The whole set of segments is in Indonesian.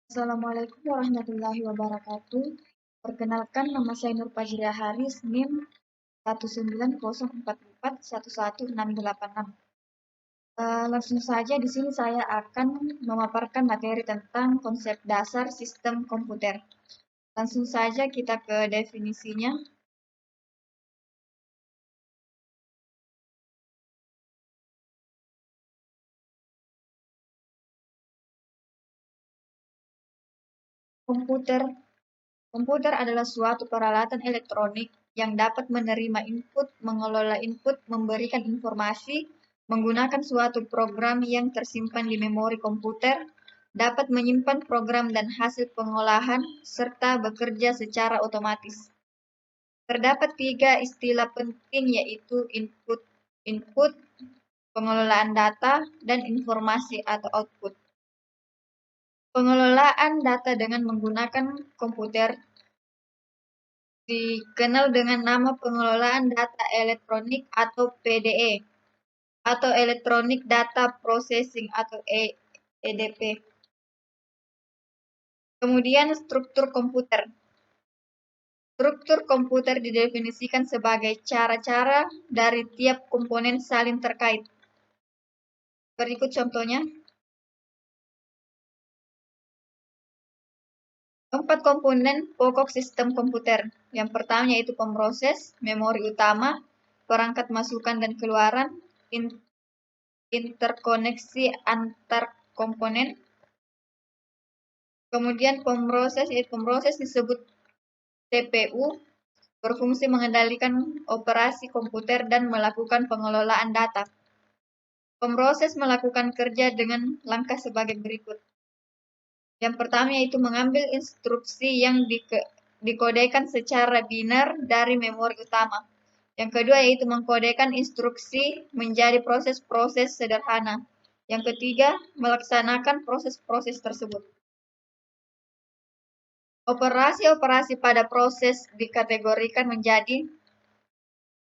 Assalamualaikum warahmatullahi wabarakatuh. Perkenalkan, nama saya Nur Fajriah Haris, NIM 19044111686. Langsung saja di sini saya akan memaparkan materi tentang konsep dasar sistem komputer. Langsung saja kita ke definisinya. Komputer Komputer adalah suatu peralatan elektronik yang dapat menerima input, mengelola input, memberikan informasi, menggunakan suatu program yang tersimpan di memori komputer, dapat menyimpan program dan hasil pengolahan, serta bekerja secara otomatis. Terdapat tiga istilah penting yaitu input, pengelolaan data, dan informasi atau output. Pengelolaan data dengan menggunakan komputer dikenal dengan nama pengelolaan data elektronik atau PDE atau Electronic Data Processing atau EDP. Kemudian struktur komputer. Struktur komputer didefinisikan sebagai cara-cara dari tiap komponen saling terkait. Berikut contohnya. 4 komponen pokok sistem komputer. Yang pertama yaitu pemroses, memori utama, perangkat masukan dan keluaran, interkoneksi antar komponen. Kemudian pemroses disebut CPU, berfungsi mengendalikan operasi komputer dan melakukan pengelolaan data. Pemroses melakukan kerja dengan langkah sebagai berikut. Yang pertama yaitu mengambil instruksi yang dikodekan secara binar dari memori utama. Yang kedua yaitu mengkodekan instruksi menjadi proses-proses sederhana. Yang ketiga, melaksanakan proses-proses tersebut. Operasi-operasi pada proses dikategorikan menjadi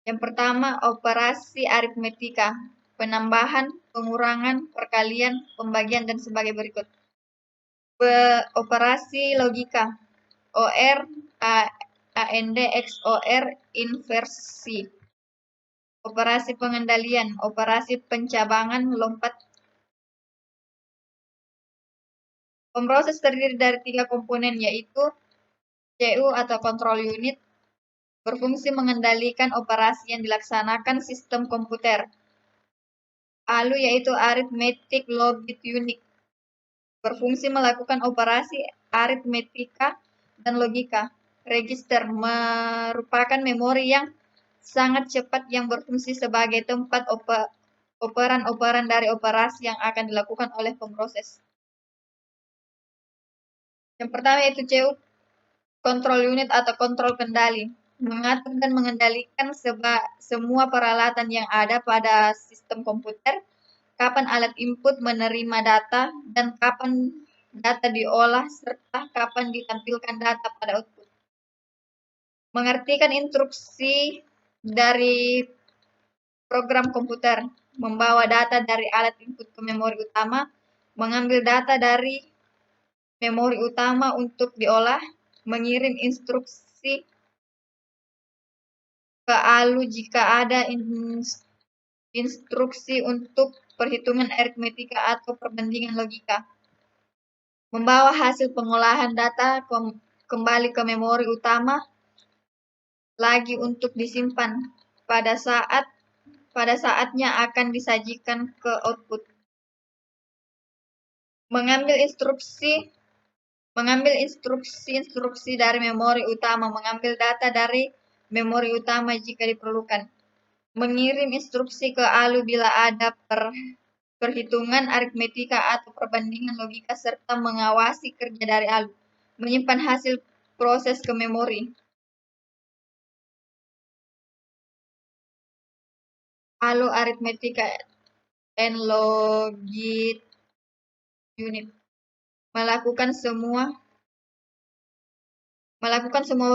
yang pertama, operasi aritmetika, penambahan, pengurangan, perkalian, pembagian, dan sebagai berikut. Operasi logika, OR, AND, XOR, inversi. Operasi pengendalian, operasi pencabangan, lompat. Pemroses terdiri dari 3 komponen yaitu CPU atau control unit, berfungsi mengendalikan operasi yang dilaksanakan sistem komputer. ALU yaitu Arithmetic Logic Unit, berfungsi melakukan operasi aritmetika dan logika. Register merupakan memori yang sangat cepat yang berfungsi sebagai tempat operan-operan dari operasi yang akan dilakukan oleh pemroses. Yang pertama yaitu CPU, control unit atau kontrol kendali, mengatur dan mengendalikan semua peralatan yang ada pada sistem komputer, kapan alat input menerima data, dan kapan data diolah, serta kapan ditampilkan data pada output. Mengartikan instruksi dari program komputer, membawa data dari alat input ke memori utama, mengambil data dari memori utama untuk diolah, mengirim instruksi ke ALU jika ada instruksi untuk perhitungan aritmetika atau perbandingan logika. Membawa hasil pengolahan data kembali ke memori utama lagi untuk disimpan pada saatnya akan disajikan ke output. Mengambil instruksi dari memori utama, mengambil data dari memori utama jika diperlukan. Mengirim instruksi ke ALU bila ada perhitungan aritmetika atau perbandingan logika serta mengawasi kerja dari ALU. Menyimpan hasil proses ke memori. ALU Arithmetica and Logic Unit melakukan semua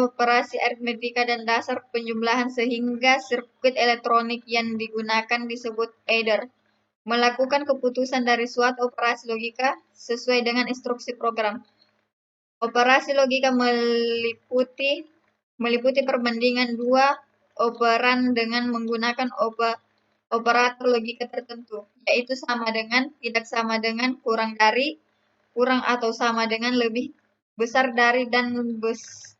operasi aritmetika dan dasar penjumlahan sehingga sirkuit elektronik yang digunakan disebut adder. Melakukan keputusan dari suatu operasi logika sesuai dengan instruksi program. Operasi logika meliputi perbandingan dua operan dengan menggunakan operator logika tertentu, yaitu sama dengan, tidak sama dengan, kurang dari, kurang atau sama dengan, lebih besar dari, dan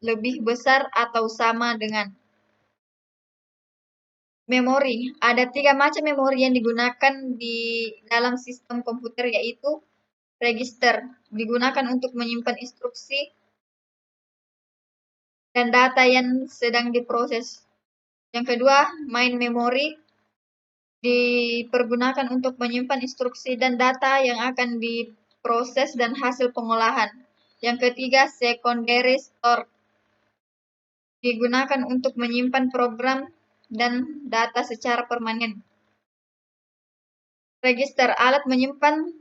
lebih besar atau sama dengan. Memori. Ada 3 macam memori yang digunakan di dalam sistem komputer, yaitu register, digunakan untuk menyimpan instruksi dan data yang sedang diproses. Yang kedua, main memory, dipergunakan untuk menyimpan instruksi dan data yang akan diproses dan hasil pengolahan. Yang ketiga, secondary store, digunakan untuk menyimpan program dan data secara permanen. Register, alat menyimpan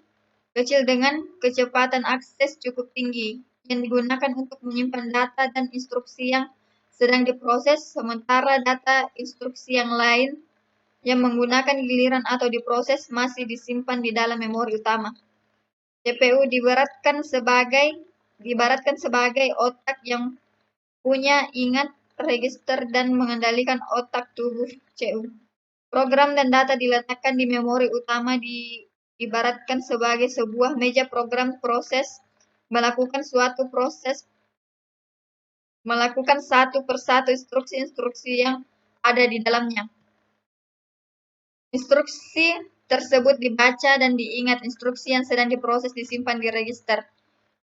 kecil dengan kecepatan akses cukup tinggi, yang digunakan untuk menyimpan data dan instruksi yang sedang diproses, sementara data instruksi yang lain yang menggunakan giliran atau diproses masih disimpan di dalam memori utama. CPU diibaratkan sebagai otak yang punya ingat, register, dan mengendalikan otak tubuh CU. Program dan data diletakkan di memori utama, diibaratkan sebagai sebuah meja program proses melakukan satu persatu instruksi-instruksi yang ada di dalamnya. Instruksi tersebut dibaca dan diingat. Instruksi yang sedang diproses disimpan di register.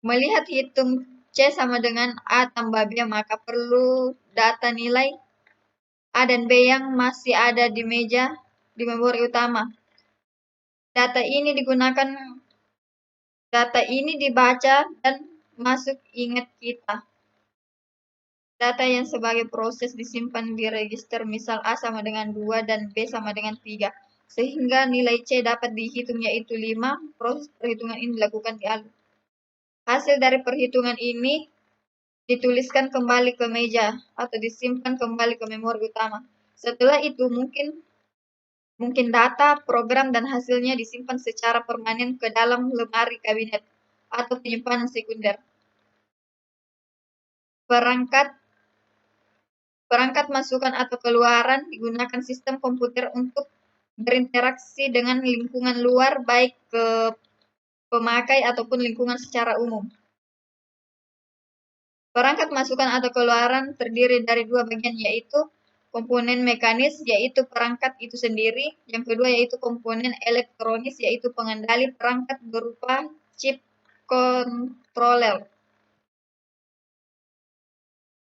Melihat hitung C sama dengan A tambah B, maka perlu data nilai A dan B yang masih ada di memori utama. Data ini dibaca dan masuk ingat kita. Data yang sebagai proses disimpan di register, misal A sama dengan 2 dan B sama dengan 3. Sehingga nilai C dapat dihitung, yaitu 5. Proses perhitungan ini dilakukan di ALU. Hasil dari perhitungan ini dituliskan kembali ke meja atau disimpan kembali ke memori utama. Setelah itu mungkin data, program, dan hasilnya disimpan secara permanen ke dalam lemari kabinet atau penyimpanan sekunder. Perangkat masukan atau keluaran digunakan sistem komputer untuk berinteraksi dengan lingkungan luar, baik ke pemakai ataupun lingkungan secara umum. Perangkat masukan atau keluaran terdiri dari 2 bagian, yaitu komponen mekanis, yaitu perangkat itu sendiri. Yang kedua yaitu komponen elektronis, yaitu pengendali perangkat berupa chip controller.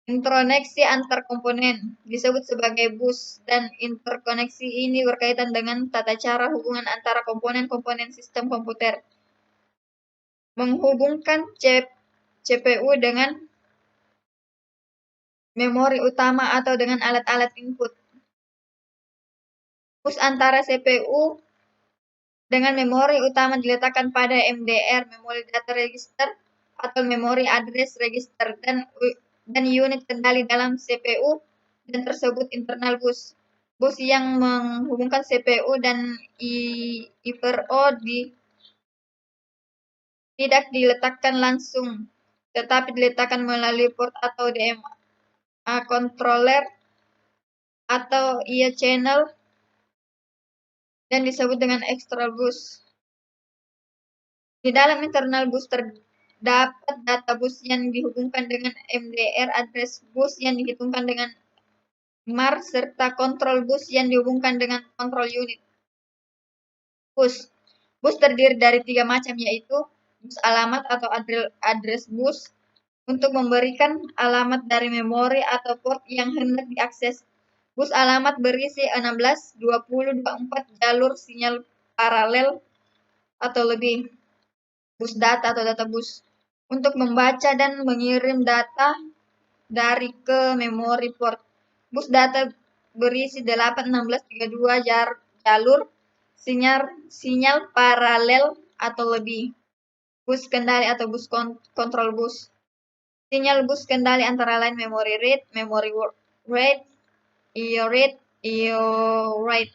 Interkoneksi antar komponen disebut sebagai bus, dan interkoneksi ini berkaitan dengan tata cara hubungan antara komponen-komponen sistem komputer. Menghubungkan CPU dengan memori utama atau dengan alat-alat input. Bus antara CPU dengan memori utama diletakkan pada MDR, Memory Data Register, atau Memory Address Register, dan unit kendali dalam CPU, dan tersebut internal bus. Bus yang menghubungkan CPU dan IPRO tidak diletakkan langsung, tetapi diletakkan melalui port atau DMA controller atau IA channel, dan disebut dengan external bus. Di dalam internal bus terdapat data bus yang dihubungkan dengan MDR, address bus yang dihitungkan dengan MAR, serta control bus yang dihubungkan dengan control unit. Bus terdiri dari 3 macam, yaitu bus alamat atau address bus, untuk memberikan alamat dari memori atau port yang hendak diakses. Bus alamat berisi 16, 20, 24 jalur sinyal paralel atau lebih. Bus data atau data bus untuk membaca dan mengirim data dari ke memori port. Bus data berisi 8, 16, 32 jalur sinyal paralel atau lebih. Bus kendali atau bus kontrol bus. Sinyal bus kendali antara lain memory read, memory write, IO read, IO write.